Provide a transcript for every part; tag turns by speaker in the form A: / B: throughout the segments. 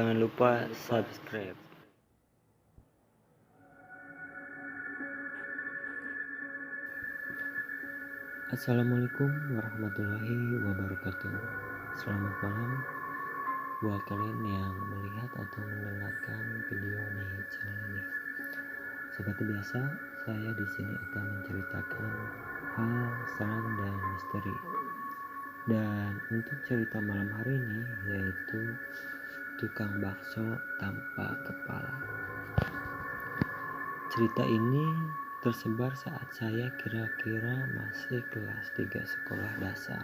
A: Jangan lupa subscribe. Assalamualaikum warahmatullahi wabarakatuh. Selamat malam buat kalian yang melihat atau mendengarkan video di channel ini. Seperti biasa, saya di sini akan menceritakan hal seram dan misteri. Dan untuk cerita malam hari ini yaitu tukang bakso tanpa kepala. Cerita ini tersebar saat saya kira-kira masih kelas 3 sekolah dasar.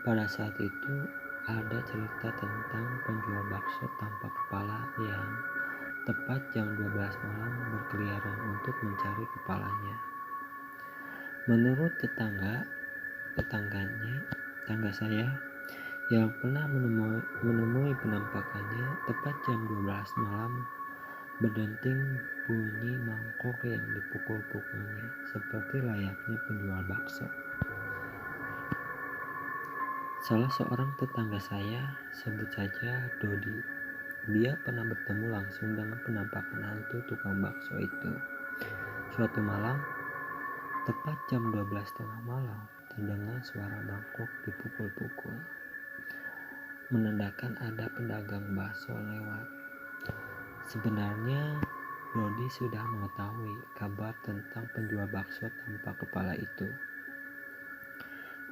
A: Pada saat itu ada cerita tentang penjual bakso tanpa kepala yang tepat jam 12 malam berkeliaran untuk mencari kepalanya. Menurut tetangga saya yang pernah menemui penampakannya tepat jam 12 malam, berdenting bunyi mangkok yang dipukul-pukulnya seperti layaknya penjual bakso. Salah seorang tetangga saya, sebut saja Dodi, dia pernah bertemu langsung dengan penampakan hantu tukang bakso itu. Suatu malam, tepat jam 12.30 malam, terdengar suara mangkok dipukul-pukul, menandakan ada pedagang bakso lewat. Sebenarnya Dodi sudah mengetahui kabar tentang penjual bakso tanpa kepala itu.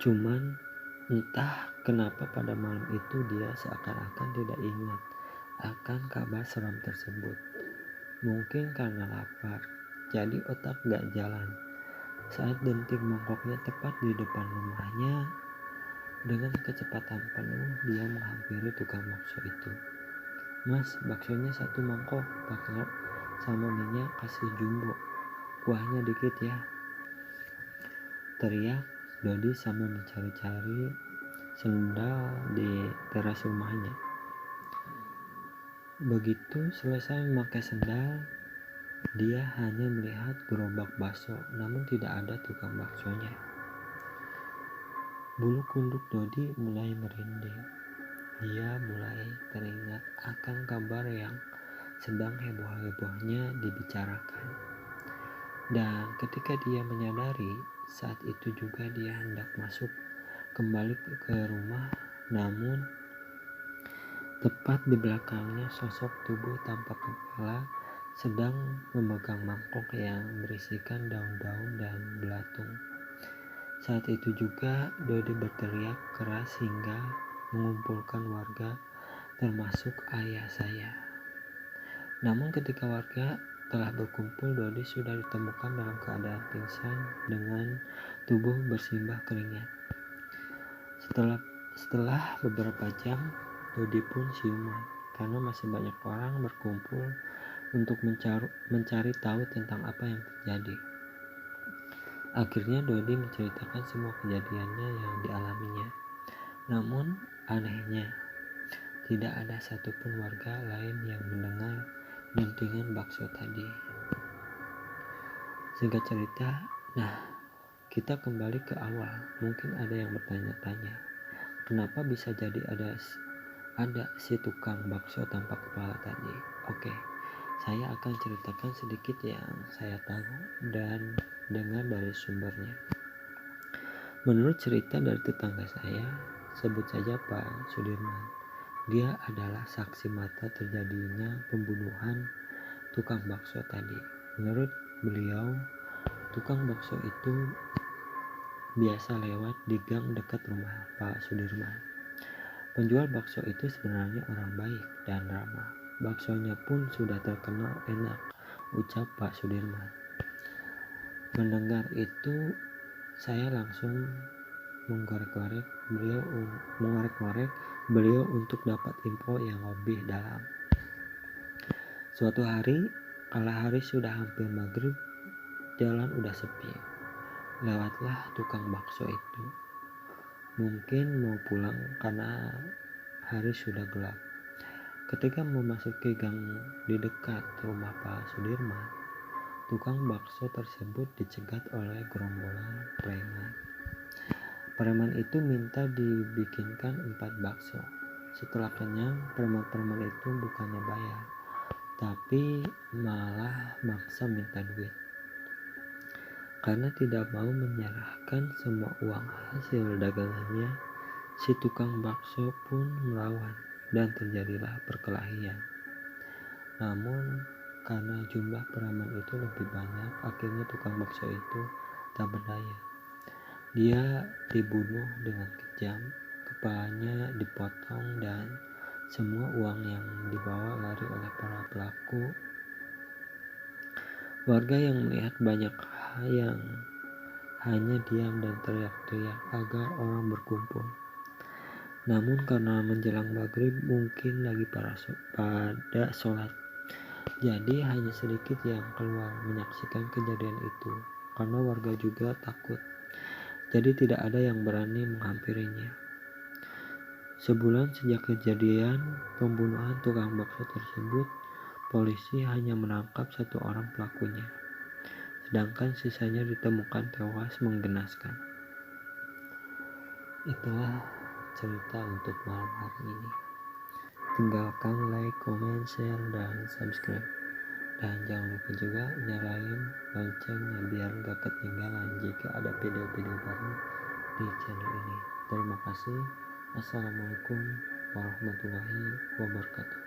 A: Cuman entah kenapa pada malam itu dia seakan-akan tidak ingat akan kabar seram tersebut. Mungkin karena lapar, jadi otak gak jalan. Saat denting mangkoknya tepat di depan rumahnya, dengan kecepatan penuh dia menghampiri tukang bakso itu. "Mas, baksonya 1 mangkok, pakai sama minyak kasih jumbo, kuahnya dikit ya," teriak Dodi sambil mencari-cari sendal di teras rumahnya. Begitu selesai memakai sendal, dia hanya melihat gerobak bakso, namun tidak ada tukang baksonya. Bulu kuduk Dodi mulai merinding. Dia mulai teringat akan kabar yang sedang heboh-hebohnya dibicarakan. Dan ketika dia menyadari, saat itu juga dia hendak masuk kembali ke rumah, namun tepat di belakangnya sosok tubuh tanpa kepala sedang memegang mangkok yang berisikan daun-daun dan belatung. Saat itu juga Dodi berteriak keras hingga mengumpulkan warga termasuk ayah saya. Namun ketika warga telah berkumpul, Dodi sudah ditemukan dalam keadaan pingsan dengan tubuh bersimbah keringat. Setelah beberapa jam, Dodi pun siuman karena masih banyak orang berkumpul untuk mencari tahu tentang apa yang terjadi. Akhirnya Dodi menceritakan semua kejadiannya yang dialaminya. Namun anehnya, tidak ada satupun warga lain yang mendengar dentingan bakso tadi. Singkat cerita, kita kembali ke awal. Mungkin ada yang bertanya-tanya, kenapa bisa jadi ada si tukang bakso tanpa kepala tadi? Oke, saya akan ceritakan sedikit yang saya tahu dan dengar dari sumbernya. Menurut cerita dari tetangga saya, sebut saja Pak Sudirman, dia adalah saksi mata terjadinya pembunuhan tukang bakso tadi. Menurut beliau, tukang bakso itu biasa lewat di gang dekat rumah Pak Sudirman. Penjual bakso itu sebenarnya orang baik dan ramah. Baksonya pun sudah terkenal enak, ucap Pak Sudirman. Mendengar itu, saya langsung mengorek-ngorek beliau untuk dapat info yang lebih dalam. Suatu hari, kala hari sudah hampir maghrib, jalan udah sepi. Lewatlah tukang bakso itu. Mungkin mau pulang karena hari sudah gelap. Ketika memasuki gang di dekat rumah Pak Sudirman, tukang bakso tersebut dicegat oleh gerombolan preman. Preman itu minta dibikinkan 4 bakso, Setelah kenyang, preman-preman itu bukannya bayar, tapi malah maksa minta duit. Karena tidak mau menyerahkan semua uang hasil dagangannya, si tukang bakso pun melawan dan terjadilah perkelahian. Namun karena jumlah preman itu lebih banyak, akhirnya tukang bakso itu tak berdaya. Dia dibunuh dengan kejam, kepalanya dipotong dan semua uang yang dibawa lari oleh para pelaku. Warga yang melihat banyak yang hanya diam dan teriak-teriak agar orang berkumpul. Namun karena menjelang maghrib mungkin lagi pada sholat, jadi hanya sedikit yang keluar menyaksikan kejadian itu. Karena warga juga takut, jadi tidak ada yang berani menghampirinya. Sebulan sejak kejadian pembunuhan tukang bakso tersebut, polisi hanya menangkap 1 orang pelakunya, sedangkan sisanya ditemukan tewas menggenaskan. Itulah cerita untuk malam hari ini. Tinggalkan like, comment, share, dan subscribe. Dan jangan lupa juga nyalain loncengnya biar gak ketinggalan jika ada video-video baru di channel ini. Terima kasih. Assalamualaikum warahmatullahi wabarakatuh.